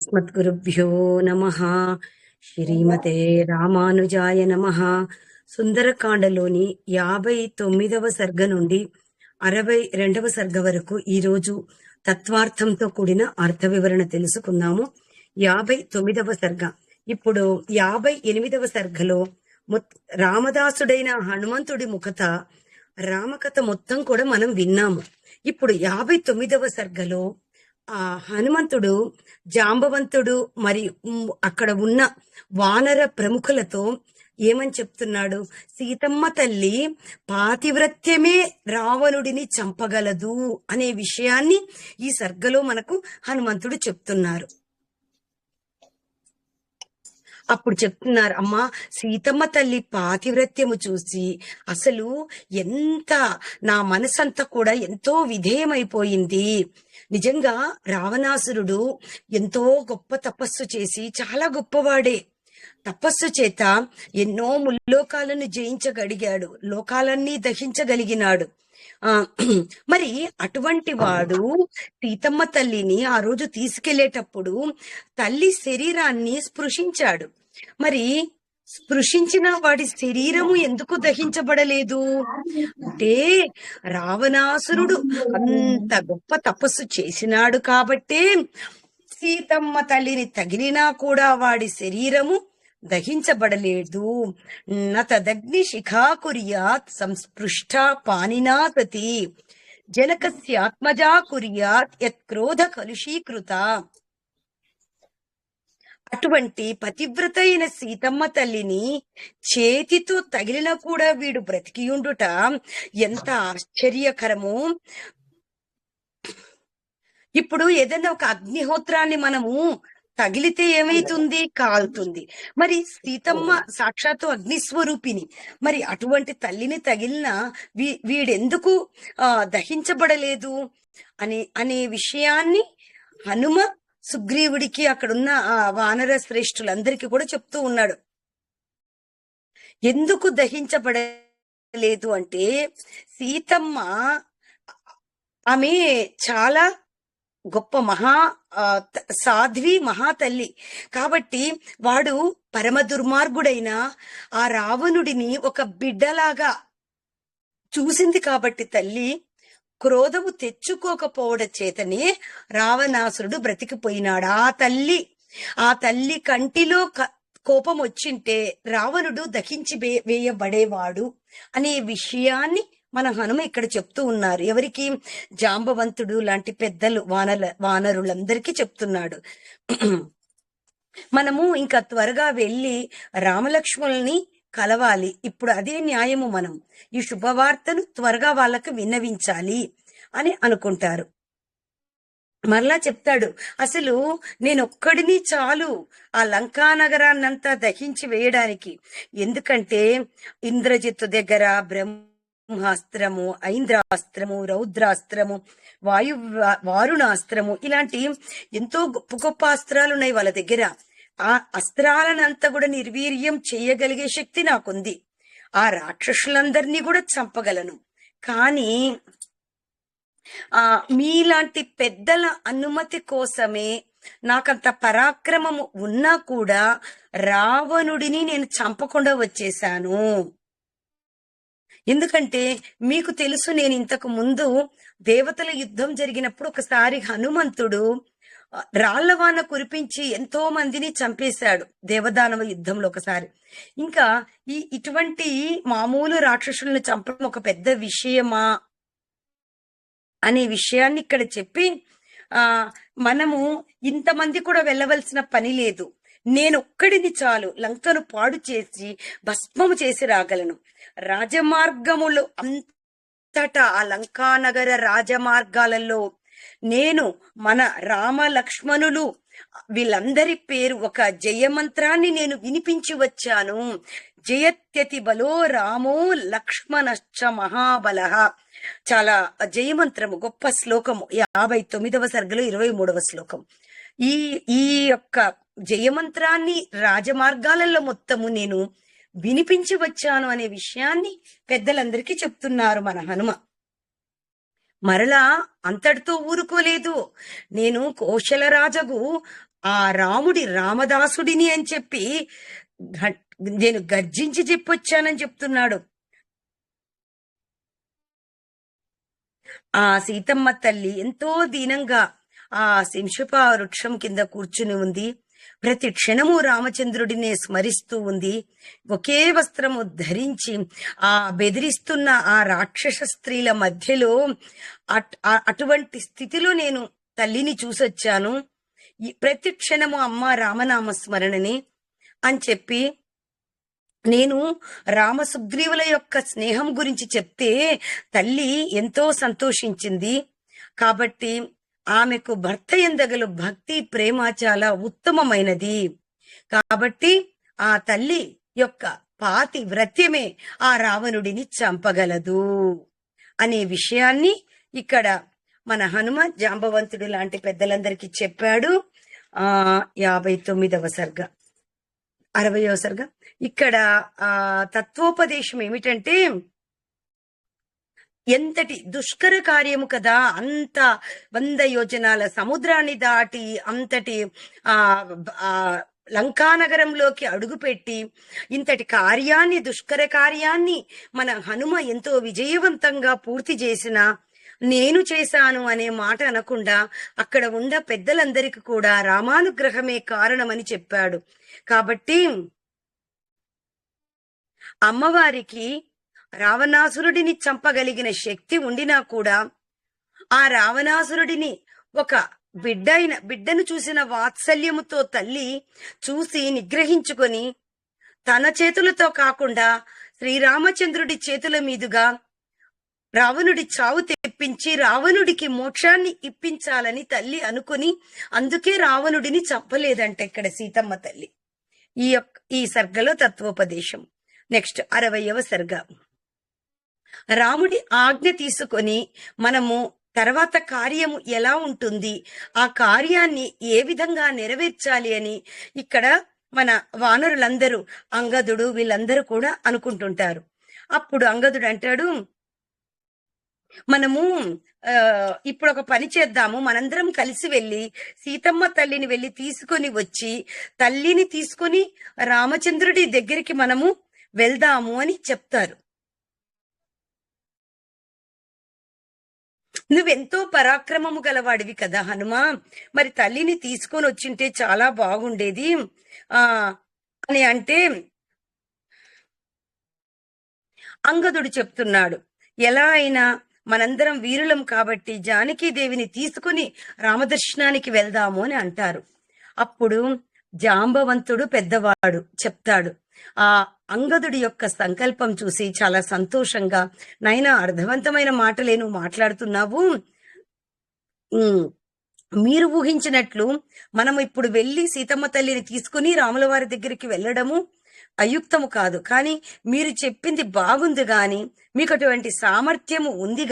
अस्मद्गुरुभ्यो नमः. శ్రీమతే రామానుజాయ నమః. సుందరకాండలోని 59వ సర్గ నుండి 62వ సర్గ వరకు ఈరోజు తత్వార్థంతో కూడిన అర్థ వివరణ తెలుసుకుందాము. 59వ సర్గ. ఇప్పుడు 58వ సర్గలో రామదాసుడైన హనుమంతుడి ముఖత రామకథ మొత్తం కూడా మనం విన్నాము. ఇప్పుడు 59వ సర్గలో ఆ హనుమంతుడు జాంబవంతుడు మరి అక్కడ ఉన్న వానర ప్రముఖులతో ఏమని చెప్తున్నాడు? సీతమ్మ తల్లి పాతివ్రత్యమే రావణుడిని చంపగలదు అనే విషయాన్ని ఈ సర్గలో మనకు హనుమంతుడు చెప్తున్నారు. అప్పుడు చెప్తున్నారు, అమ్మా సీతమ్మ తల్లి పాతివ్రత్యము చూసి అసలు ఎంత నా మనసంతా కూడా ఎంతో విధేయమైపోయింది. నిజంగా రావణాసురుడు ఎంతో గొప్ప తపస్సు చేసి చాలా గొప్పవాడే. తపస్సు చేత ఎన్నో ముల్లోకాలను జయించగలిగాడు, లోకాలన్నీ దహించగలిగినాడు. మరి అటువంటి వాడు సీతమ్మ తల్లిని ఆ రోజు తీసుకెళ్లేటప్పుడు తల్లి శరీరాన్ని స్పృశించాడు. మరి స్పృశించిన వాడి శరీరము ఎందుకు దహించబడలేదు అంటే, రావణాసురుడు అంత గొప్ప తపస్సు చేసినాడు కాబట్టే సీతమ్మ తల్లిని తగిలినా కూడా వాడి శరీరము దహించబడలేదు. నతదగ్ని శిఖా కుర్యాత్ సంస్పృష్ట పానినా సతి జనకస్యాత్మజా కుర్యాత్ యత్క్రోధ కలుషీకృత. అటువంటి పతివ్రత అయిన సీతమ్మ తల్లిని చేతితో తగిలిన కూడా వీడు బ్రతికియుండుట ఎంత ఆశ్చర్యకరము. ఇప్పుడు ఏదైనా ఒక అగ్నిహోత్రాన్ని మనము తగిలితే ఏమైతుంది? కాలుతుంది. మరి సీతమ్మ సాక్షాత్తు అగ్నిస్వరూపిణి. మరి అటువంటి తల్లిని తగిలిన వీడెందుకు దహించబడలేదు అనే విషయాన్ని హనుమ సుగ్రీవుడికి అక్కడున్న వానర శ్రేష్ఠులందరికీ కూడా చెప్తూ ఉన్నాడు. ఎందుకు దహించబడలేదు అంటే, సీతమ్మ ఆమె చాలా గొప్ప సాధ్వి మహాతల్లి కాబట్టి వాడు పరమ దుర్మార్గుడైన ఆ రావణుడిని ఒక బిడ్డలాగా చూసింది కాబట్టి తల్లి క్రోధము తెచ్చుకోకపోవడం చేతనే రావణాసురుడు బ్రతికిపోయినాడు. ఆ తల్లి కంటిలో కోపం వచ్చింటే రావణుడు దహించి వేయబడేవాడు అనే విషయాన్ని మన హనుమ ఇక్కడ చెప్తూ ఉన్నారు. ఎవరికి? జాంబవంతుడు లాంటి పెద్దలు వానరులందరికీ చెప్తున్నాడు. మనము ఇంకా త్వరగా వెళ్ళి రామలక్ష్మణుల్ని కలవాలి. ఇప్పుడు అదే న్యాయము. మనం ఈ శుభవార్తను త్వరగా వాళ్ళకు విన్నవించాలి అని అనుకుంటారు. మరలా చెప్తాడు, అసలు నేనొక్కడిని చాలు ఆ లంకా నగరాన్నంతా దహించి వేయడానికి. ఎందుకంటే ఇంద్రజిత్తు దగ్గర బ్రహ్మాస్త్రము, ఐంద్రాస్త్రము, రౌద్రాస్త్రము, వారుణాస్త్రము ఇలాంటి ఎంతో గొప్ప గొప్ప అస్త్రాలు ఉన్నాయి వాళ్ళ దగ్గర. ఆ అస్త్రాలనంతా కూడా నిర్వీర్యం చేయగలిగే శక్తి నాకుంది. ఆ రాక్షసులందరినీ కూడా చంపగలను. కానీ మీలాంటి పెద్దల అనుమతి కోసమే నాకంత పరాక్రమము ఉన్నా కూడా రావణుడిని నేను చంపకుండా వచ్చేశాను. ఎందుకంటే మీకు తెలుసు, నేను ఇంతకు ముందు దేవతల యుద్ధం జరిగినప్పుడు ఒకసారి హనుమంతుడు రాళ్లవాన కురిపించి ఎంతో మందిని చంపేశాడు దేవదానవ యుద్ధంలో ఒకసారి. ఇంకా ఇటువంటి మామూలు రాక్షసులను చంపడం ఒక పెద్ద విషయమా అనే విషయాన్ని ఇక్కడ చెప్పి, మనము ఇంతమంది కూడా వెళ్ళవలసిన పని లేదు, నేనొక్కడిని చాలు లంకను పాడు చేసి భస్మము చేసి రాగలను. రాజమార్గములు అంతటా ఆ లంకానగర రాజమార్గాలలో నేను మన రామ లక్ష్మణులు వీళ్ళందరి పేరు ఒక జయమంత్రాన్ని నేను వినిపించి వచ్చాను. జయత్యతి బలో రామో లక్ష్మణశ్చ మహాబల. చాలా జయమంత్రము, గొప్ప శ్లోకము. 59వ సర్గలో 23వ శ్లోకం. ఈ యొక్క జయమంత్రాన్ని రాజమార్గాలలో మొత్తము నేను వినిపించి వచ్చాను అనే విషయాన్ని పెద్దలందరికీ చెప్తున్నారు మన హనుమ. మరలా అంతటితో ఊరుకోలేదు. నేను కోశల రాజగు ఆ రాముడి రామదాసుడిని అని చెప్పి నేను గర్జించి చెప్పొచ్చానని చెప్తున్నాడు. ఆ సీతమ్మ తల్లి ఎంతో దీనంగా ఆ శంషుప వృక్షం కింద కూర్చుని ఉంది. ప్రతి క్షణము రామచంద్రుడినే స్మరిస్తూ ఉంది. ఒకే వస్త్రము ధరించి ఆ బెదిరిస్తున్న ఆ రాక్షస స్త్రీల మధ్యలో అటువంటి స్థితిలో నేను తల్లిని చూసొచ్చాను. ప్రతి క్షణము అమ్మ రామనామ స్మరణని అని చెప్పి నేను రామసుగ్రీవుల యొక్క స్నేహం గురించి చెప్తే తల్లి ఎంతో సంతోషించింది. కాబట్టి ఆమెకు భర్త ఎందగలు భక్తి ప్రేమ చాలా ఉత్తమమైనది. కాబట్టి ఆ తల్లి యొక్క పాతి వ్రత్యమే ఆ రావణుడిని చంపగలదు అనే విషయాన్ని ఇక్కడ మన హనుమ జాంబవంతుడు లాంటి పెద్దలందరికీ చెప్పాడు. 59వ సర్గ 60వ సర్గ. ఇక్కడ తత్వోపదేశం ఏమిటంటే, ఎంతటి దుష్కర కార్యము కదా, అంత 100 యోజనాల సముద్రాన్ని దాటి అంతటి లంకానగరంలోకి అడుగుపెట్టి ఇంతటి కార్యాన్ని, దుష్కర కార్యాన్ని మన హనుమ ఎంతో విజయవంతంగా పూర్తి చేసిన నేను చేశాను అనే మాట అనకుండా అక్కడ ఉన్న పెద్దలందరికీ కూడా రామానుగ్రహమే కారణమని చెప్పాడు. కాబట్టి అమ్మవారికి రావణాసురుడిని చంపగలిగిన శక్తి ఉండినా కూడా ఆ రావణాసురుడిని ఒక బిడ్డను చూసిన వాత్సల్యముతో తల్లి చూసి నిగ్రహించుకొని తన చేతులతో కాకుండా శ్రీరామచంద్రుడి చేతుల మీదుగా రావణుడి చావు తెప్పించి రావణుడికి మోక్షాన్ని ఇప్పించాలని తల్లి అనుకుని అందుకే రావణుడిని చంపలేదంట ఇక్కడ సీతమ్మ తల్లి. ఈ సర్గలో తత్వోపదేశం. నెక్స్ట్ 60వ సర్గ. రాముడి ఆజ్ఞ తీసుకొని మనము తర్వాత కార్యము ఎలా ఉంటుంది, ఆ కార్యాన్ని ఏ విధంగా నెరవేర్చాలి అని ఇక్కడ మన వానరులందరూ అంగదుడు వీళ్ళందరూ కూడా అనుకుంటుంటారు. అప్పుడు అంగదుడు అంటాడు, మనము ఇప్పుడు ఒక పని చేద్దాము, మనందరం కలిసి వెళ్ళి సీతమ్మ తల్లిని వెళ్ళి తీసుకొని వచ్చి తల్లిని తీసుకొని రామచంద్రుడి దగ్గరికి మనము వెళ్దాము అని చెప్తారు. నువ్వెంతో పరాక్రమము గలవాడివి కదా హనుమా, మరి తల్లిని తీసుకొని వచ్చింటే చాలా బాగుండేది అని అంటే అంగదుడు చెప్తున్నాడు, ఎలా అయినా మనందరం వీరులం కాబట్టి జానకీదేవిని తీసుకుని రామదర్శనానికి వెళ్దాము అని అంటారు. అప్పుడు జాంబవంతుడు పెద్దవాడు చెప్తాడు, ఆ అంగదుడి యొక్క సంకల్పం చూసి చాలా సంతోషంగా, నైనా అర్థవంతమైన మాటలే నువ్వు మాట్లాడుతున్నావు, మీరు ఊహించినట్లు మనం ఇప్పుడు వెళ్ళి సీతమ్మ తల్లిని తీసుకుని రాముల వారి దగ్గరికి వెళ్ళడము అయుక్తము కాదు. కానీ మీరు చెప్పింది బాగుంది గాని, మీకు అటువంటి సామర్థ్యము ఉంది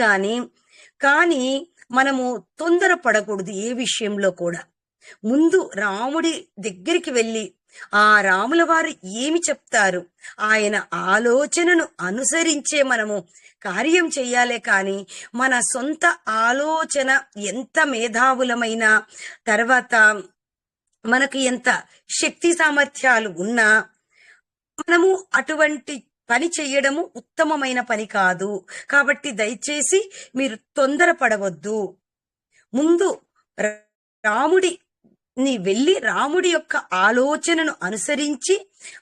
కానీ మనము తొందర పడకూడదు ఏ విషయంలో కూడా. ముందు రాముడి దగ్గరికి వెళ్ళి ఆ రాముల వారు ఏమి చెప్తారు ఆయన ఆలోచనను అనుసరించే మనము కార్యం చెయ్యాలే కాని మన సొంత ఆలోచన ఎంత మేధావులమైన తర్వాత మనకు ఎంత శక్తి సామర్థ్యాలు ఉన్నా మనము అటువంటి పని చెయ్యడము ఉత్తమమైన పని కాదు. కాబట్టి దయచేసి మీరు తొందరపడవద్దు. ముందు రాముడిని వెళ్ళి రాముడి యొక్క ఆలోచనను అనుసరించి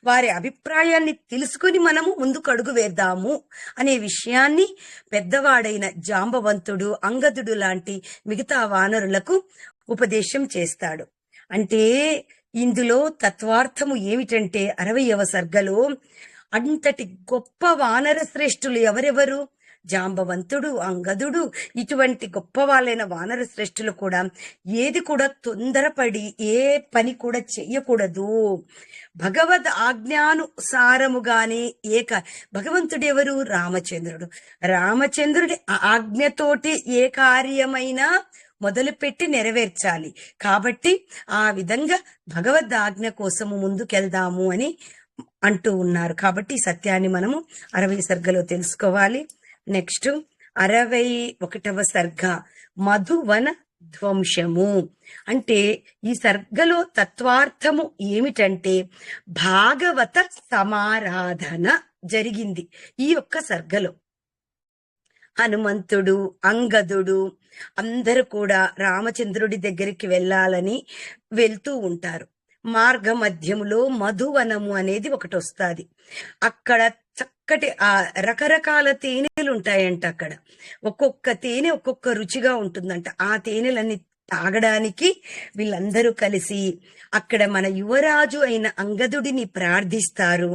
వారి అభిప్రాయాన్ని తెలుసుకుని మనము ముందుకు అడుగు వేద్దాము అనే విషయాన్ని పెద్దవాడైన జాంబవంతుడు, అంగదుడు లాంటి మిగతా వానరులకు ఉపదేశం చేస్తాడు. అంటే ఇందులో తత్వార్థము ఏమిటంటే 60వ సర్గలో అంతటి గొప్ప వానర శ్రేష్ఠులు ఎవరెవరు? జాంబవంతుడు, అంగదుడు, ఇటువంటి గొప్ప వాళ్ళైన వానర శ్రేష్ఠులు కూడా ఏది కూడా తొందరపడి ఏ పని కూడా చెయ్యకూడదు. భగవద్ ఆజ్ఞానుసారముగానే భగవంతుడు ఎవరు? రామచంద్రుడు. రామచంద్రుడి ఆజ్ఞతోటి ఏ కార్యమైనా మొదలుపెట్టి నెరవేర్చాలి. కాబట్టి ఆ విధంగా భగవద్ ఆజ్ఞ కోసము ముందుకెళ్దాము అని అంటూ ఉన్నారు. కాబట్టి సత్యాన్ని మనము 60 సర్గలో తెలుసుకోవాలి. నెక్స్ట్ 61వ సర్గ మధువన ధ్వంసము. అంటే ఈ సర్గలో తత్వార్థము ఏమిటంటే భాగవత సమారాధన జరిగింది ఈ యొక్క సర్గలో. హనుమంతుడు, అంగదుడు అందరూ కూడా రామచంద్రుడి దగ్గరికి వెళ్ళాలని వెళ్తూ ఉంటారు. మార్గ మధ్యములో మధువనము అనేది ఒకటి వస్తాది. అక్కడ చక్కటి రకరకాల తేనెలు ఉంటాయంట. అక్కడ ఒక్కొక్క తేనె ఒక్కొక్క రుచిగా ఉంటుందంట. ఆ తేనెలన్నీ తాగడానికి వీళ్ళందరూ కలిసి అక్కడ మన యువరాజు అయిన అంగదుడిని ప్రార్థిస్తారు.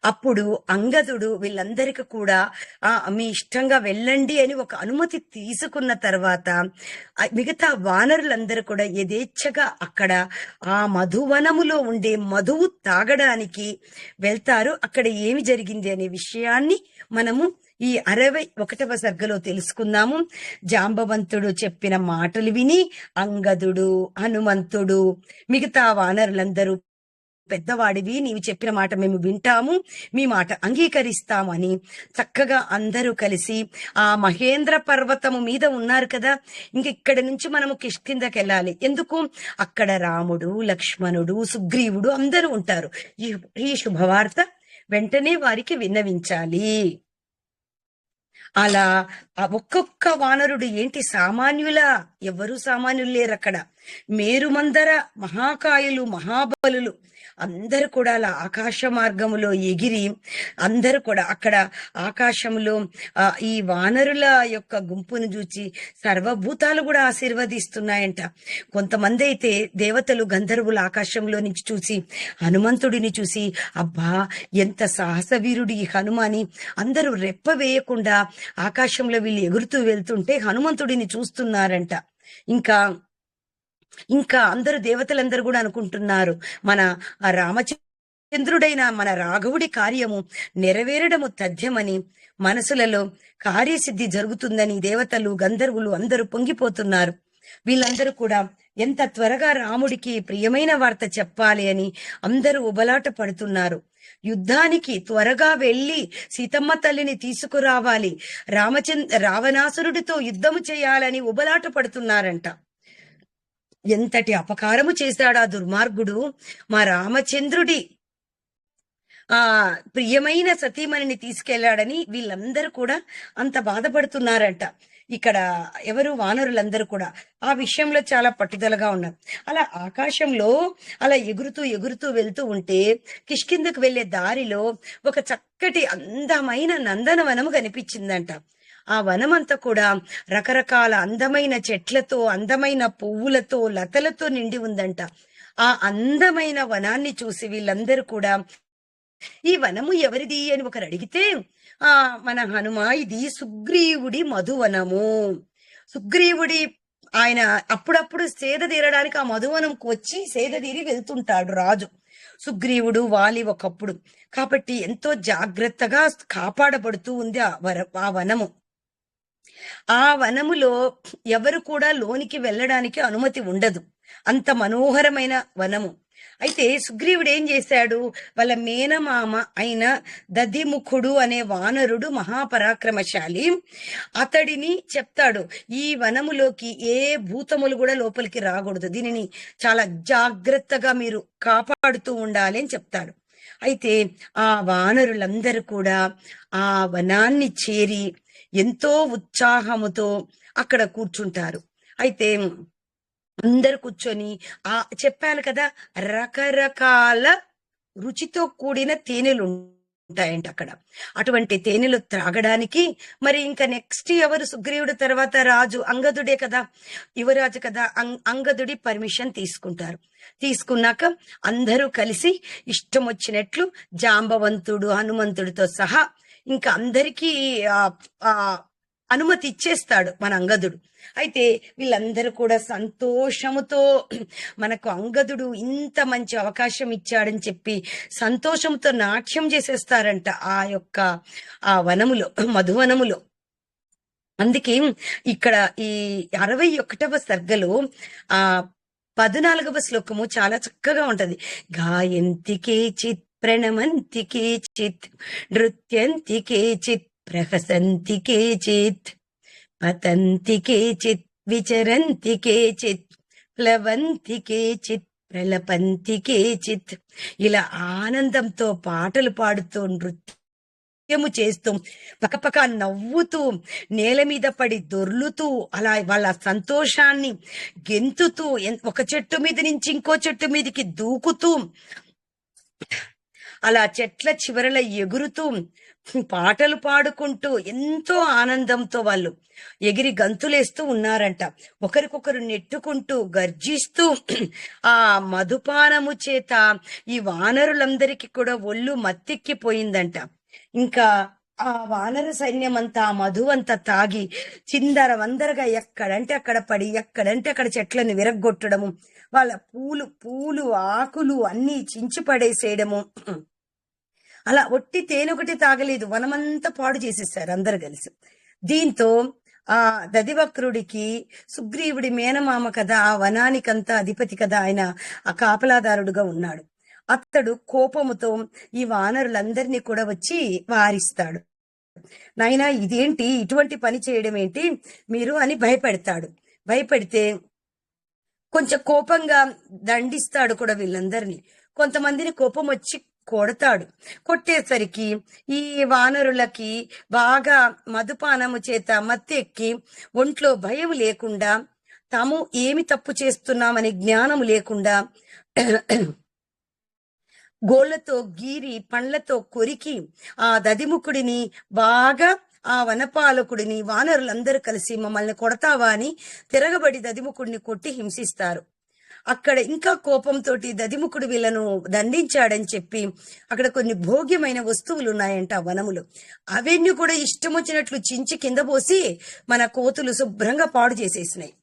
అప్పుడు అంగదుడు వీళ్ళందరికీ కూడా మీ ఇష్టంగా వెళ్ళండి అని ఒక అనుమతి తీసుకున్న తర్వాత మిగతా వానరులందరూ కూడా యథేచ్ఛగా అక్కడ ఆ మధువనములో ఉండే మధువు తాగడానికి వెళ్తారు. అక్కడ ఏమి జరిగింది అనే విషయాన్ని మనము ఈ 61వ సర్గలో తెలుసుకుందాము. జాంబవంతుడు చెప్పిన మాటలు విని అంగదుడు, హనుమంతుడు, మిగతా వానరులందరూ పెద్దవాడివి, నీవు చెప్పిన మాట మేము వింటాము, మీ మాట అంగీకరిస్తామని చక్కగా అందరూ కలిసి ఆ మహేంద్ర పర్వతము మీద ఉన్నారు కదా. ఇంక ఇక్కడి నుంచి మనము కిష్కిందకి వెళ్ళాలి. ఎందుకు? అక్కడ రాముడు, లక్ష్మణుడు, సుగ్రీవుడు అందరూ ఉంటారు. ఈ శుభవార్త వెంటనే వారికి విన్నవించాలి. అలా ఒక్కొక్క వానరుడు ఏంటి సామాన్యులా? ఎవరు సామాన్యులు లేరు అక్కడ. మేరుమందర మహాకాయులు, మహాబలులు అందరు కూడా అలా ఆకాశ మార్గములో ఎగిరి అందరూ కూడా అక్కడ ఆకాశంలో ఈ వానరుల యొక్క గుంపును చూచి సర్వభూతాలు కూడా ఆశీర్వదిస్తున్నాయంట. కొంతమంది అయితే దేవతలు, గంధర్వులు ఆకాశంలో నుంచి చూసి హనుమంతుడిని చూసి అబ్బా ఎంత సాహసవీరుడు ఈ హనుమాని అందరూ రెప్ప వేయకుండా ఆకాశంలో వీళ్ళు ఎగురుతూ వెళ్తుంటే హనుమంతుడిని చూస్తున్నారంట. ఇంకా అందరు దేవతలందరూ కూడా అనుకుంటున్నారు మన రామచంద్రుడైన మన రాఘవుడి కార్యము నెరవేరడము తథ్యమని, మనసులలో కార్యసిద్ధి జరుగుతుందని దేవతలు, గంధర్వులు అందరూ పొంగిపోతున్నారు. వీళ్ళందరూ కూడా ఎంత త్వరగా రాముడికి ప్రియమైన వార్త చెప్పాలి అని అందరూ ఉబలాట పడుతున్నారు. యుద్ధానికి త్వరగా వెళ్లి సీతమ్మ తల్లిని తీసుకురావాలి, రావణాసురుడితో యుద్ధము చేయాలని ఉబలాట పడుతున్నారంట. ఎంతటి అపకారము చేశాడు ఆ దుర్మార్గుడు! మా రామచంద్రుడి ప్రియమైన సతీమణిని తీసుకెళ్లాడని వీళ్ళందరూ కూడా అంత బాధపడుతున్నారంట. ఇక్కడ ఎవరు? వానరులందరూ కూడా ఆ విషయంలో చాలా పట్టుదలగా ఉన్నారు. అలా ఆకాశంలో అలా ఎగురుతూ వెళ్తూ ఉంటే కిష్కిందకు వెళ్లే దారిలో ఒక చక్కటి అందమైన నందనవనము కనిపించిందంట. ఆ వనమంతా కూడా రకరకాల అందమైన చెట్లతో, అందమైన పువ్వులతో, లతలతో నిండి ఉందంట. ఆ అందమైన వనాన్ని చూసి వీళ్ళందరూ కూడా ఈ వనము ఎవరిది అని ఒకరు అడిగితే మన హనుమ ఇది సుగ్రీవుడి మధువనము. సుగ్రీవుడి ఆయన అప్పుడప్పుడు సేద తీరడానికి ఆ మధువనంకు వచ్చి సేద తీరి వెళ్తుంటాడు రాజు. సుగ్రీవుడు, వాలి ఒకప్పుడు. కాబట్టి ఎంతో జాగ్రత్తగా కాపాడబడుతూ ఉంది ఆ వనము. ఆ వనములో ఎవరు కూడా లోనికి వెళ్ళడానికి అనుమతి ఉండదు. అంత మనోహరమైన వనము. అయితే సుగ్రీవుడు ఏం చేశాడు? వాళ్ళ మేనమామ అయిన దధిముఖుడు అనే వానరుడు మహాపరాక్రమశాలి. అతడిని చెప్తాడు, ఈ వనములోకి ఏ భూతములు కూడా లోపలికి రాకూడదు, దీనిని చాలా జాగ్రత్తగా మీరు కాపాడుతూ ఉండాలి అని చెప్తాడు. అయితే ఆ వానరులందరూ కూడా ఆ వనాన్ని చేరి ఎంతో ఉత్సాహముతో అక్కడ కూర్చుంటారు. అయితే అందరు కూర్చొని చెప్పాను కదా, రకరకాల రుచితో కూడిన తేనెలు ఉంటాయంట అక్కడ. అటువంటి తేనెలు త్రాగడానికి మరి ఇంకా నెక్స్ట్ ఎవరు? సుగ్రీవుడు తర్వాత రాజు అంగదుడే కదా, యువరాజు కదా. అంగదుడి పర్మిషన్ తీసుకుంటారు. తీసుకున్నాక అందరూ కలిసి ఇష్టం వచ్చినట్లు జాంబవంతుడు, హనుమంతుడితో సహా ఇంకా అందరికీ అనుమతి ఇచ్చేస్తాడు మన అంగదుడు. అయితే వీళ్ళందరూ కూడా సంతోషముతో మనకు అంగదుడు ఇంత మంచి అవకాశం ఇచ్చాడని చెప్పి సంతోషంతో నాట్యం చేసేస్తారంట ఆ వనములో, మధువనములో. అందుకే ఇక్కడ ఈ 61వ సర్గలో 14వ శ్లోకము చాలా చక్కగా ఉంటది. గాయంతికే చిత్ ప్రణమంతికే చిత్ నృత్యంతికే చిత్ ప్రహసంతికే చిత్ పతంతికే చిత్ విచరంతి కేచిత్ ప్లవంతి కేచిత్ ప్రలపంతి కేచిత్. ఇలా ఆనందంతో పాటలు పాడుతూ నృత్యము చేస్తూ పకపక నవ్వుతూ నేల మీద పడి దొర్లుతూ అలా వాళ్ళ సంతోషాన్ని గెంతుతూ ఒక చెట్టు మీద నుంచి ఇంకో చెట్టు మీదకి దూకుతూ అలా చెట్ల చివరల ఎగురుతూ పాటలు పాడుకుంటూ ఎంతో ఆనందంతో వాళ్ళు ఎగిరి గంతులేస్తూ ఉన్నారంట. ఒకరికొకరు నెట్టుకుంటూ గర్జిస్తూ ఆ మధుపానము చేత ఈ వానరులందరికీ కూడా ఒళ్ళు మత్తెక్కిపోయిందంట. ఇంకా ఆ వానర సైన్యం అంతా ఆ మధువంతా తాగి చిందర వందరగా ఎక్కడంటే అక్కడ పడి ఎక్కడంటే అక్కడ చెట్లను విరగ్గొట్టడము, వాళ్ళ పూలు ఆకులు అన్ని చించి పడేసేయడము. అలా ఒట్టి తేనొకటి తాగలేదు, వనమంతా పాడు చేసేసారు అందరు కలిసి. దీంతో ఆ దదివక్రుడికి సుగ్రీవుడి మేనమామ కదా, ఆ వనానికంతా అధిపతి కదా, ఆయన ఆ కాపలాదారుడుగా ఉన్నాడు. అతడు కోపముతో ఈ వానరులందరినీ కూడా వచ్చి వారిస్తాడు. నాయనా ఇదేంటి, ఇటువంటి పని చేయడం ఏంటి మీరు అని భయపెడతాడు. భయపెడితే కొంచెం కోపంగా దండిస్తాడు కూడా వీళ్ళందరినీ. కొంతమందిని కోపం వచ్చి కొడతాడు. కొట్టేసరికి ఈ వానరులకి బాగా మధుపానము చేత మత్తెక్కి ఒంట్లో భయం లేకుండా, తాము ఏమి తప్పు చేస్తున్నామని జ్ఞానం లేకుండా గోళ్లతో గీరి పండ్లతో కొరికి ఆ దదిముఖుడిని బాగా, ఆ వనపాలకుడిని వానరులందరూ కలిసి మమ్మల్ని కొడతావా అని తిరగబడి దదిముఖుడిని కొట్టి హింసిస్తారు. అక్కడ ఇంకా కోపంతో దదిముఖుడు వీళ్ళను దండించాడని చెప్పి అక్కడ కొన్ని భోగ్యమైన వస్తువులు ఉన్నాయంట వనములు. అవన్నీ కూడా ఇష్టం వచ్చినట్లు చించి కింద పోసి మన కోతులు శుభ్రంగా పాడు చేసేసినాయి.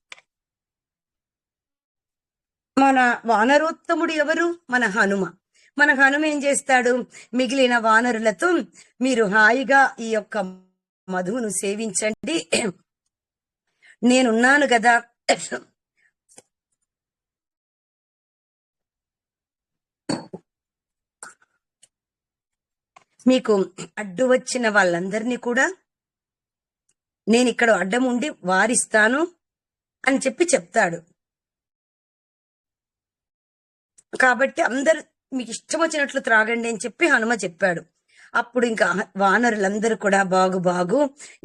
మన వానరోత్తముడు ఎవరు? మన హనుమ. మన హనుమ ఏం చేస్తాడు? మిగిలిన వానరులతో మీరు హాయిగా ఈ యొక్క మధువును సేవించండి, నేనున్నాను కదా, మీకు అడ్డు వచ్చిన వాళ్ళందరినీ కూడా నేను ఇక్కడ అడ్డం ఉండి వారిస్తాను అని చెప్పి చెప్తాడు. కాబట్టి అందరు మీకు ఇష్టం వచ్చినట్లు త్రాగండి అని చెప్పి హనుమ చెప్పాడు. అప్పుడు ఇంకా వానరులందరూ కూడా బాగు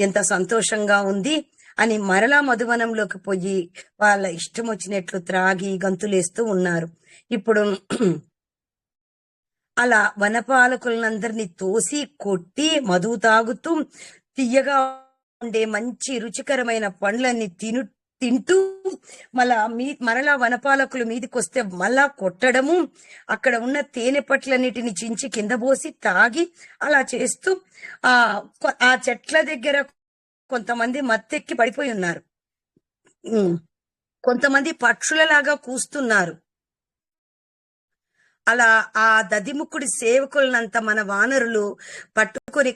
ఎంత సంతోషంగా ఉంది అని మరలా మధువనంలోకి పోయి వాళ్ళ ఇష్టం వచ్చినట్లు త్రాగి గంతులేస్తూ ఉన్నారు. ఇప్పుడు అలా వనపాలకులందరినీ తోసి కొట్టి మధువు తాగుతూ తీయగా ఉండే మంచి రుచికరమైన పండ్లన్నీ తింటూ మరలా వనపాలకులు మీదికి వస్తే మళ్ళా కొట్టడము, అక్కడ ఉన్న తేనె పట్లన్నిటిని చించి కింద పోసి తాగి అలా చేస్తూ ఆ చెట్ల దగ్గర కొంతమంది మత్తెక్కి పడిపోయి ఉన్నారు, కొంతమంది పక్షులలాగా కూస్తున్నారు. అలా ఆ దదిముఖుడి సేవకులనంత మన వానరులు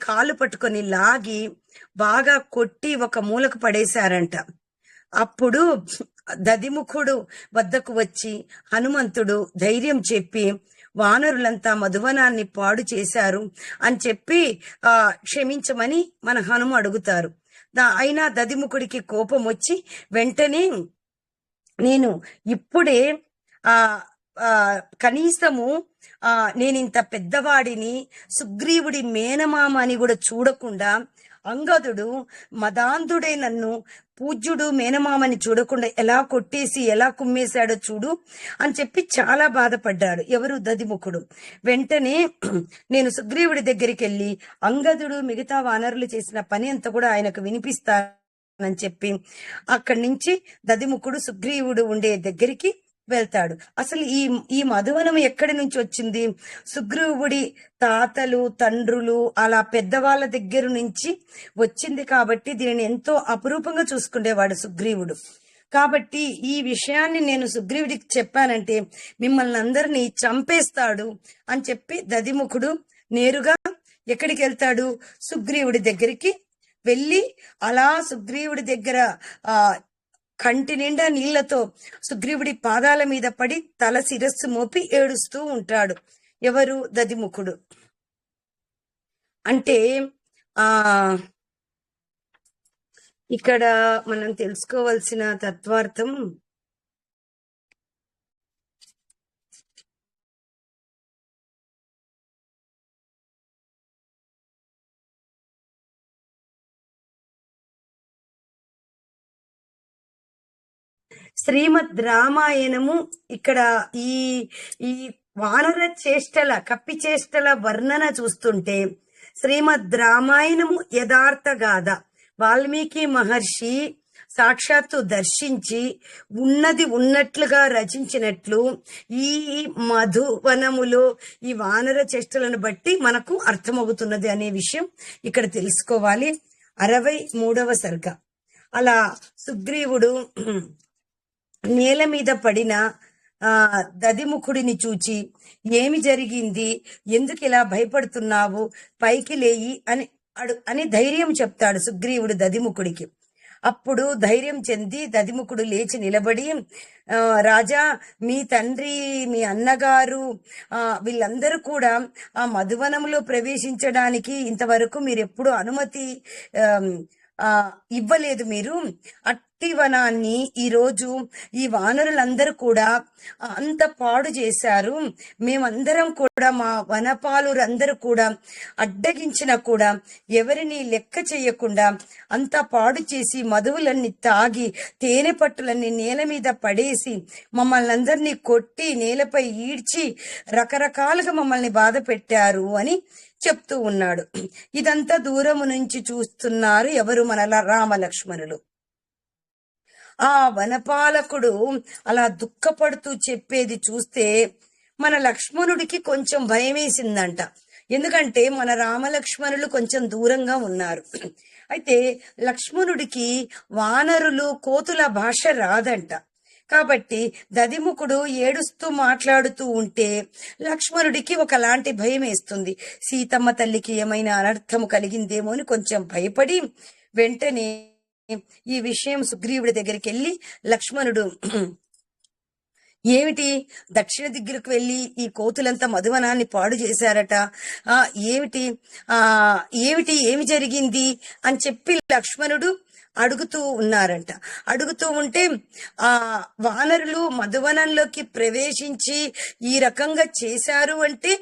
కాలు పట్టుకొని లాగి బాగా కొట్టి ఒక మూలకు పడేశారంట. అప్పుడు దదిముఖుడు వద్దకు వచ్చి హనుమంతుడు ధైర్యం చెప్పి వానరులంతా మధువనాన్ని పాడు చేశారు అని చెప్పి క్షమించమని మన హనుమ అడుగుతారు. అయినా దదిముఖుడికి కోపం వచ్చి వెంటనే నేను ఇప్పుడే కనీసము నేనింత పెద్దవాడిని, సుగ్రీవుడి మేనమామ అని కూడా చూడకుండా, అంగదుడు మదాంధుడే నన్ను పూజ్యుడు మేనమామని చూడకుండా ఎలా కొట్టేసి ఎలా కుమ్మేశాడో చూడు అని చెప్పి చాలా బాధపడ్డాడు. ఎవరు? దదిముఖుడు. వెంటనే నేను సుగ్రీవుడి దగ్గరికి వెళ్ళి అంగదుడు మిగతా వానరులు చేసిన పని అంతా కూడా ఆయనకు వినిపిస్తానని చెప్పి అక్కడి నుంచి దదిముఖుడు సుగ్రీవుడు ఉండే దగ్గరికి వెళ్తాడు. అసలు ఈ మధువనం ఎక్కడి నుంచి వచ్చింది? సుగ్రీవుడి తాతలు తండ్రులు అలా పెద్దవాళ్ళ దగ్గర నుంచి వచ్చింది. కాబట్టి దీనిని ఎంతో అపురూపంగా చూసుకునేవాడు సుగ్రీవుడు. కాబట్టి ఈ విషయాన్ని నేను సుగ్రీవుడికి చెప్పానంటే మిమ్మల్ని అందరినీ చంపేస్తాడు అని చెప్పి దదిముఖుడు నేరుగా ఎక్కడికి వెళ్తాడు? సుగ్రీవుడి దగ్గరికి వెళ్ళి అలా సుగ్రీవుడి దగ్గర కంటి నిండా నీళ్లతో సుగ్రీవుడి పాదాల మీద పడి తల శిరస్సు మోపి ఏడుస్తూ ఉంటాడు. ఎవరు? దదిముఖుడు. అంటే ఇక్కడ మనం తెలుసుకోవాల్సిన తత్వార్థం, శ్రీమద్ రామాయణము ఇక్కడ ఈ ఈ వానర చేష్టల కప్పి చేష్టల వర్ణన చూస్తుంటే శ్రీమద్ రామాయణము యథార్థ గాథ. వాల్మీకి మహర్షి సాక్షాత్తు దర్శించి ఉన్నది ఉన్నట్లుగా రచించినట్లు ఈ మధువనములో ఈ వానర చేష్టలను బట్టి మనకు అర్థమవుతున్నది అనే విషయం ఇక్కడ తెలుసుకోవాలి. 63వ సర్గ. అలా సుగ్రీవుడు నేల మీద పడిన దదిముఖుడిని చూచి, ఏమి జరిగింది, ఎందుకు ఇలా భయపడుతున్నావు, పైకి లేయి అని ధైర్యం చెప్తాడు సుగ్రీవుడు దదిముఖుడికి. అప్పుడు ధైర్యం చెంది దదిముఖుడు లేచి నిలబడి, రాజా, మీ తండ్రి, మీ అన్నగారు, వీళ్ళందరూ కూడా ఆ మధువనంలో ప్రవేశించడానికి ఇంతవరకు మీరెప్పుడు అనుమతి ఇవ్వలేదు. మీరు అట్టి వనాన్ని ఈరోజు ఈ వానరులందరూ కూడా అంత పాడు చేశారు. మేమందరం కూడా, మా వనపాలురందరూ కూడా అడ్డగించినా కూడా ఎవరిని లెక్క చేయకుండా అంత పాడు చేసి మధువులన్నీ తాగి తేనె పట్టులన్నీ నేల మీద పడేసి మమ్మల్ని అందరినీ కొట్టి నేలపై ఈడ్చి రకరకాలుగా మమ్మల్ని బాధ పెట్టారు అని చెప్తూ ఉన్నాడు. ఇదంతా దూరము నుంచి చూస్తున్నారు ఎవరు, మన రామలక్ష్మణులు. ఆ వనపాలకుడు అలా దుఃఖపడుతూ చెప్పేది చూస్తే మన లక్ష్మణుడికి కొంచెం భయం వేసిందంట. ఎందుకంటే మన రామలక్ష్మణులు కొంచెం దూరంగా ఉన్నారు. అయితే లక్ష్మణుడికి వానరులు కోతుల భాష రాదంట. కాబట్టి దదిముఖుడు ఏడుస్తూ మాట్లాడుతూ ఉంటే లక్ష్మణుడికి ఒకలాంటి భయం వేస్తుంది. సీతమ్మ తల్లికి ఏమైనా అనర్థము కలిగిందేమో అని కొంచెం భయపడి వెంటనే ఈ విషయం సుగ్రీవుడి దగ్గరికి వెళ్ళి, లక్ష్మణుడు, ఏమిటి, దక్షిణ దిగ్గులకు వెళ్ళి ఈ కోతులంతా మధువనాన్ని పాడు చేశారట, ఏమి జరిగింది అని చెప్పి లక్ష్మణుడు అడుగుతూ ఉన్నారంట. అడుగుతూ ఉంటే ఆ వానరులు మధువనంలోకి ప్రవేశించి ఈ రకంగా చేశారు అంటే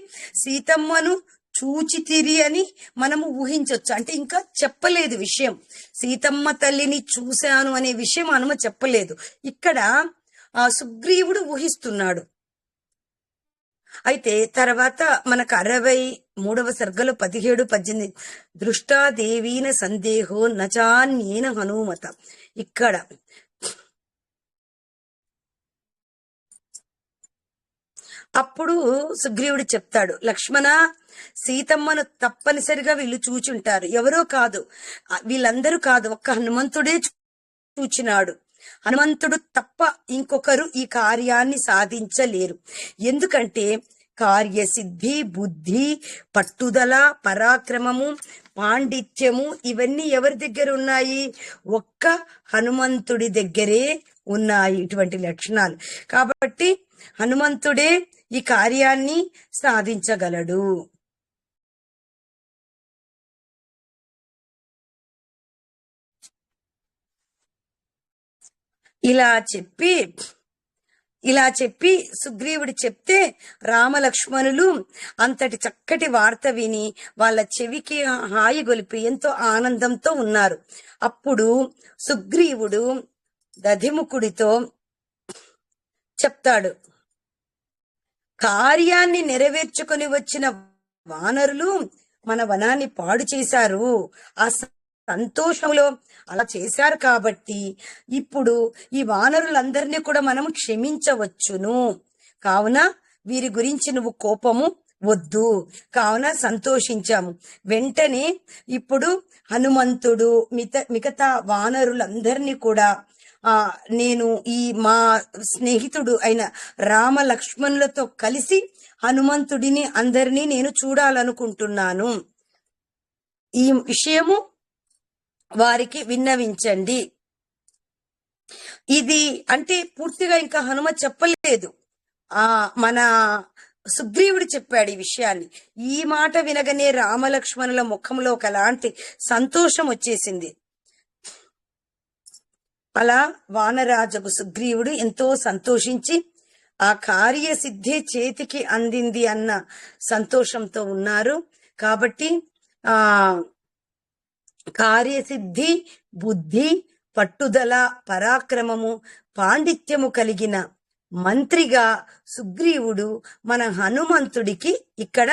సీతమ్మను చూచితిరి అని మనము ఊహించవచ్చు. అంటే ఇంకా చెప్పలేదు విషయం, సీతమ్మ తల్లిని చూశాను అనే విషయం హనుమ చెప్పలేదు. ఇక్కడ సుగ్రీవుడు ఊహిస్తున్నాడు. అయితే తర్వాత మనకు 63వ సర్గలో 17, 18 దృష్టాదేవీన సందేహో నచాన్యేన హనుమత. ఇక్కడ అప్పుడు సుగ్రీవుడు చెప్తాడు, లక్ష్మణ, సీతమ్మను తప్పనిసరిగా వీళ్ళు చూచుంటారు. ఎవరో కాదు, వీళ్ళందరూ కాదు, ఒక్క హనుమంతుడే చూచినాడు. హనుమంతుడు తప్ప ఇంకొకరు ఈ కార్యాన్ని సాధించలేరు. ఎందుకంటే కార్యసిద్ధి, బుద్ధి, పట్టుదల, పరాక్రమము, పాండిత్యము ఇవన్నీ ఎవరి దగ్గర ఉన్నాయి? ఒక్క హనుమంతుడి దగ్గరే ఉన్నాయి ఇటువంటి లక్షణాలు. కాబట్టి హనుమంతుడే ఈ కార్యాన్ని సాధించగలడు. ఇలా చెప్పి సుగ్రీవుడు చెప్తే రామలక్ష్మణులు అంతటి చక్కటి వార్త విని వాళ్ళ చెవికి హాయి గొలిపి ఎంతో ఆనందంతో ఉన్నారు. అప్పుడు సుగ్రీవుడు దధిముఖుడితో చెప్తాడు, కార్యాన్ని నెరవేర్చుకొని వచ్చిన వానరులు మన వనాన్ని పాడు చేశారు. ఆ సంతోషంలో అలా చేశారు కాబట్టి ఇప్పుడు ఈ వానరులందరినీ కూడా మనం క్షమించవచ్చును. కావున వీరి గురించి నువ్వు కోపము వద్దు. కావున సంతోషించాము. వెంటనే ఇప్పుడు హనుమంతుడు మిగతా వానరులందరినీ కూడా నేను ఈ మా స్నేహితుడు అయిన రామ లక్ష్మణులతో కలిసి హనుమంతుడిని అందరినీ నేను చూడాలనుకుంటున్నాను. ఈ విషయము వారికి విన్నవించండి. ఇది అంటే పూర్తిగా ఇంకా హనుమ చెప్పలేదు, మన సుగ్రీవుడు చెప్పాడు ఈ విషయాన్ని. ఈ మాట వినగానే రామలక్ష్మణుల ముఖంలో ఒకలాంటి సంతోషం వచ్చేసింది. అలా వానరాజగు సుగ్రీవుడు ఎంతో సంతోషించి ఆ కార్యసిద్ధి చేతికి అందింది అన్న సంతోషంతో ఉన్నారు. కాబట్టి ఆ కార్యసిద్ధి, బుద్ధి, పట్టుదల, పరాక్రమము, పాండిత్యము కలిగిన మంత్రిగా సుగ్రీవుడు మన హనుమంతుడికి ఇక్కడ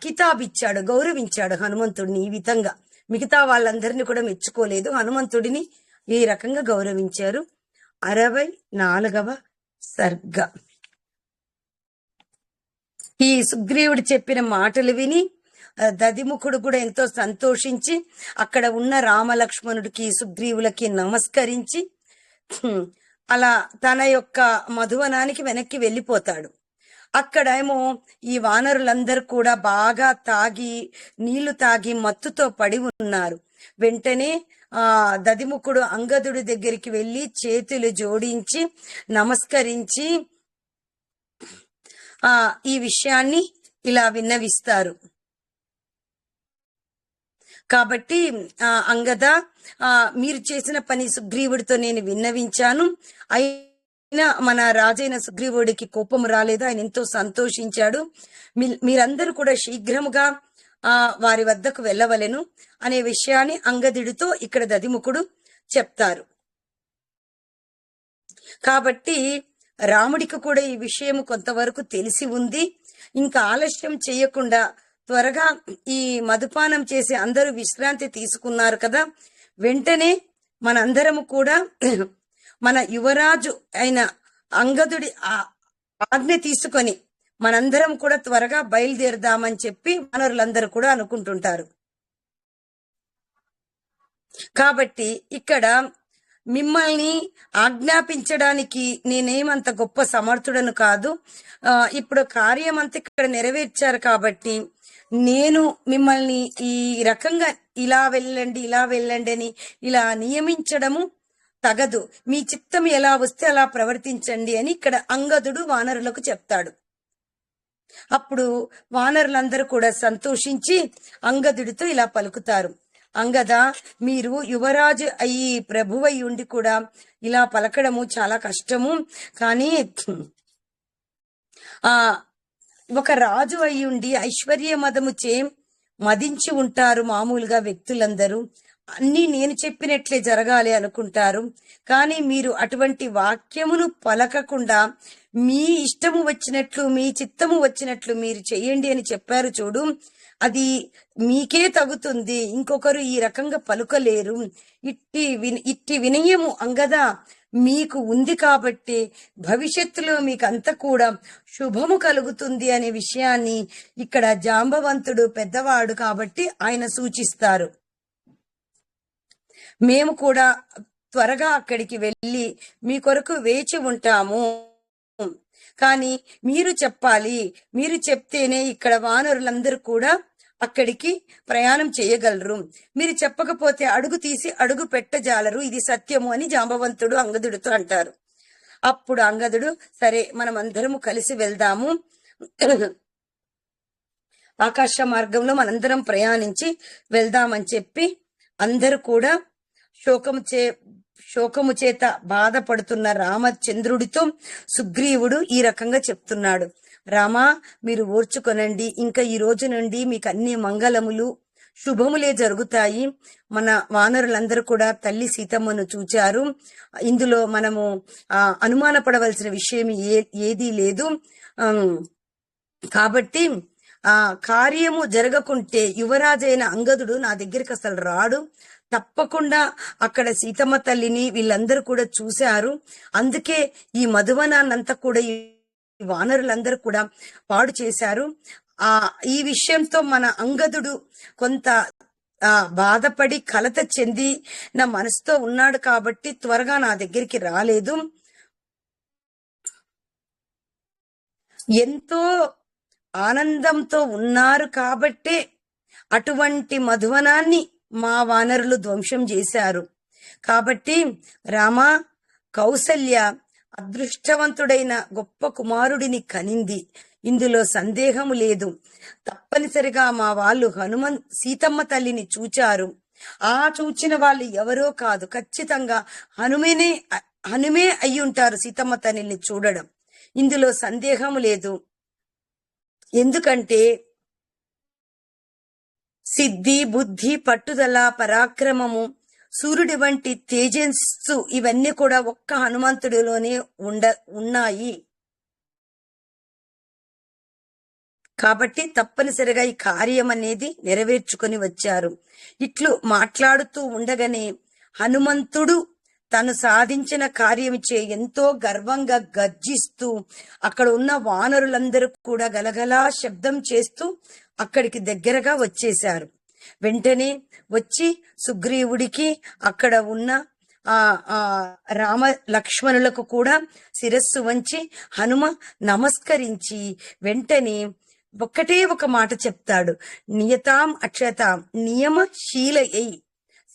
కితాబిచ్చాడు, గౌరవించాడు హనుమంతుడిని. ఈ విధంగా మిగతా వాళ్ళందరినీ కూడా మెచ్చుకోలేదు, హనుమంతుడిని ఈ రకంగా గౌరవించారు. 64వ సర్గ. ఈ సుగ్రీవుడు చెప్పిన మాటలు విని దదిముఖుడు కూడా ఎంతో సంతోషించి అక్కడ ఉన్న రామలక్ష్మణుడికి సుగ్రీవులకి నమస్కరించి అలా తన యొక్క మధువనానికి వెనక్కి వెళ్ళిపోతాడు. అక్కడేమో ఈ వానరులందరూ కూడా బాగా నీళ్లు తాగి మత్తుతో పడి ఉన్నారు. వెంటనే దదిముఖుడు అంగదుడి దగ్గరికి వెళ్లి చేతులు జోడించి నమస్కరించి ఈ విషయాన్ని ఇలా విన్నవిస్తారు. కాబట్టి అంగద, మీరు చేసిన పని సుగ్రీవుడితో నేను విన్నవించాను, అయినా మన రాజైన సుగ్రీవుడికి కోపం రాలేదు, ఆయన ఎంతో సంతోషించాడు. మీరందరూ కూడా శీఘ్రముగా వారి వద్దకు వెళ్ళవలెను అనే విషయాన్ని అంగదుడితో ఇక్కడ దదిముఖుడు చెప్తారు. కాబట్టి రాముడికి కూడా ఈ విషయం కొంతవరకు తెలిసి ఉంది. ఇంకా ఆలస్యం చేయకుండా త్వరగా ఈ మధుపానం చేసి అందరూ విశ్రాంతి తీసుకున్నారు కదా, వెంటనే మనందరము కూడా మన యువరాజు అయిన అంగదుడి ఆజ్ఞ తీసుకొని మనందరం కూడా త్వరగా బయలుదేరదామని చెప్పి వానరులందరూ కూడా అనుకుంటుంటారు. కాబట్టి ఇక్కడ మిమ్మల్ని ఆజ్ఞాపించడానికి నేనేమంత గొప్ప సమర్థుడను కాదు. ఇప్పుడు కార్యం అంతా ఇక్కడ నెరవేర్చారు కాబట్టి నేను మిమ్మల్ని ఈ రకంగా ఇలా వెళ్ళండి అని ఇలా నియమించడము తగదు. మీ చిత్తం ఎలా వస్తే అలా ప్రవర్తించండి అని ఇక్కడ అంగదుడు వానరులకు చెప్తాడు. అప్పుడు వానరులందరూ కూడా సంతోషించి అంగదుడితో ఇలా పలుకుతారు. అంగద, మీరు యువరాజు అయ్యి ప్రభువై ఉండి కూడా ఇలా పలకడము చాలా కష్టము. కానీ ఒక రాజు అయి ఉండి ఐశ్వర్య మదముచే మదించి ఉంటారు మామూలుగా వ్యక్తులందరూ. అన్ని నేను చెప్పినట్లే జరగాలి అనుకుంటారు. కానీ మీరు అటువంటి వాక్యమును పలకకుండా మీ ఇష్టము వచ్చినట్లు, మీ చిత్తము వచ్చినట్లు మీరు చెయ్యండి అని చెప్పారు చూడు, అది మీకే తగుతుంది, ఇంకొకరు ఈ రకంగా పలుకలేరు. ఇట్టి వినయము అంగద మీకు ఉంది కాబట్టి భవిష్యత్తులో మీకంతా కూడా శుభము కలుగుతుంది అనే విషయాన్ని ఇక్కడ జాంబవంతుడు పెద్దవాడు కాబట్టి ఆయన సూచిస్తారు. మేము కూడా త్వరగా అక్కడికి వెళ్ళి మీ కొరకు వేచి ఉంటాము. కానీ మీరు చెప్పాలి, మీరు చెప్తేనే ఇక్కడ వానరులందరూ కూడా అక్కడికి ప్రయాణం చేయగలరు. మీరు చెప్పకపోతే అడుగు తీసి అడుగు పెట్టజాలరు, ఇది సత్యము అని జాంబవంతుడు అంగదుడితో అంటారు. అప్పుడు అంగదుడు, సరే మనం అందరము కలిసి వెళ్దాము, ఆకాశ మార్గంలో మనందరం ప్రయాణించి వెళ్దామని చెప్పి అందరూ కూడా శోకము చేత బాధపడుతున్న రామచంద్రుడితో సుగ్రీవుడు ఈ రకంగా చెప్తున్నాడు. రామా, మీరు ఓర్చుకొనండి, ఇంకా ఈ రోజు నుండి మీకు అన్ని మంగళములు శుభములే జరుగుతాయి. మన వానరులందరూ కూడా తల్లి సీతమ్మను చూచారు. ఇందులో మనము అనుమానపడవలసిన విషయం ఏదీ లేదు. కాబట్టి కార్యము జరగకుంటే యువరాజైన అంగదుడు నా దగ్గరికి అసలు రాడు. తప్పకుండా అక్కడ సీతమ్మ తల్లిని వీళ్ళందరూ కూడా చూశారు. అందుకే ఈ మధువనాన్నంతా కూడా ఈ వానరులందరూ కూడా పాడు చేశారు. ఈ విషయంతో మన అంగదుడు కొంత బాధపడి కలత చెంది నా మనసుతో ఉన్నాడు కాబట్టి త్వరగా నా దగ్గరికి రాలేదు. ఎంతో ఆనందంతో ఉన్నారు కాబట్టే అటువంటి మధువనాన్ని మా వానరులు ధ్వంసం చేశారు. కాబట్టి రామా, కౌసల్య అదృష్టవంతుడైన గొప్ప కుమారుడిని కనింది, ఇందులో సందేహము లేదు. తప్పనిసరిగా మా వాళ్ళు సీతమ్మ తల్లిని చూచారు. ఆ చూచిన వాళ్ళు ఎవరో కాదు, ఖచ్చితంగా హనుమే అయి ఉంటారు సీతమ్మ తల్లిని చూడడం. ఇందులో సందేహం లేదు. ఎందుకంటే సిద్ధి, బుద్ధి, పట్టుదల, పరాక్రమము, సూర్యుడి వంటి తేజస్సు ఇవన్నీ కూడా ఒక్క హనుమంతుడిలోనే ఉన్నాయి. కాబట్టి తప్పనిసరిగా ఈ కార్యం అనేది నెరవేర్చుకొని వచ్చారు. ఇట్లు మాట్లాడుతూ ఉండగానే హనుమంతుడు తను సాధించిన కార్యమిచ్చే ఎంతో గర్వంగా గర్జిస్తూ అక్కడ ఉన్న వానరులందరూ కూడా గలగలా శబ్దం చేస్తూ అక్కడికి దగ్గరగా వచ్చేశారు. వెంటనే వచ్చి సుగ్రీవుడికి అక్కడ ఉన్న ఆ రామ లక్ష్మణులకు కూడా శిరస్సు వంచి హనుమ నమస్కరించి వెంటనే ఒక్కటే ఒక మాట చెప్తాడు. నియతాం అక్షతాం నియమశీలయై,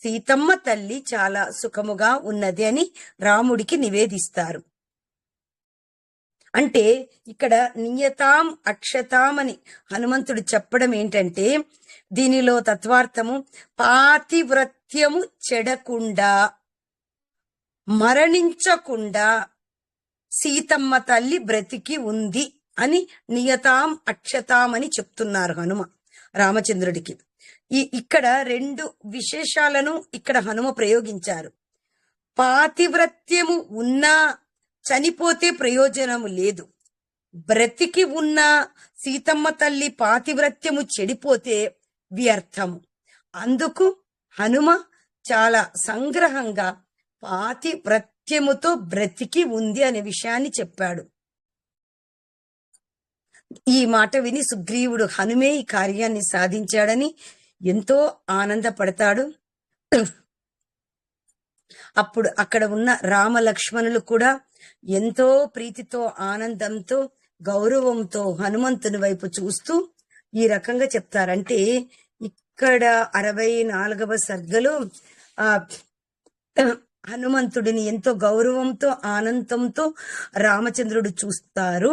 సీతమ్మ తల్లి చాలా సుఖముగా ఉన్నది అని రాముడికి నివేదిస్తారు. అంటే ఇక్కడ నియతాం అక్షతాం అని హనుమంతుడు చెప్పడం ఏంటంటే దీనిలో తత్వార్థము పాతివ్రత్యము చెడకుండా, మరణించకుండా సీతమ్మ తల్లి బ్రతికి ఉంది అని నియతాం అక్షతాం అని చెప్తున్నారు హనుమ రామచంద్రుడికి. ఇక్కడ రెండు విశేషాలను ఇక్కడ హనుమ ప్రయోగించారు. పాతివ్రత్యము ఉన్నా చనిపోతే ప్రయోజనము లేదు, బ్రతికి ఉన్న సీతమ్మ తల్లి పాతివ్రత్యము చెడిపోతే వ్యర్థము. అందుకు హనుమ చాలా సంగ్రహంగా పాతివ్రత్యముతో బ్రతికి ఉంది అనే విషయాన్ని చెప్పాడు. ఈ మాట విని సుగ్రీవుడు హనుమే ఈ కార్యాన్ని సాధించాడని ఎంతో ఆనందపడతాడు. అప్పుడు అక్కడ ఉన్న రామ లక్ష్మణులు కూడా ఎంతో ప్రీతితో, ఆనందంతో, గౌరవంతో హనుమంతుని వైపు చూస్తూ ఈ రకంగా చెప్తారంటే ఇక్కడ 64వ సర్గలో హనుమంతుడిని ఎంతో గౌరవంతో, ఆనందంతో రామచంద్రుడు చూస్తారు.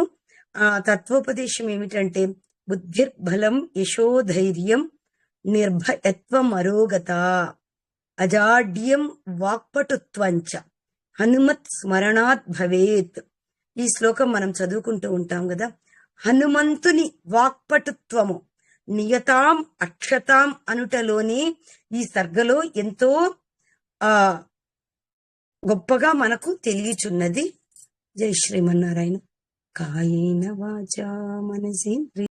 ఆ తత్వోపదేశం ఏమిటంటే బుద్ధిర్బలం యశోధైర్యం నిర్భయత్వం అరోగత అజాడ్యం వాక్పటుత్వంచ హనుమత్ స్మరణాత్ భవేత్. ఈ శ్లోకం మనం చదువుకుంటూ ఉంటాం కదా. హనుమంతుని వాక్పటుత్వము నియతాం అక్షతాం అనుటలోనే ఈ సర్గలో ఎంతో గొప్పగా మనకు తెలియచున్నది. జై శ్రీమన్నారాయణ. కాయేన వాచా మనసి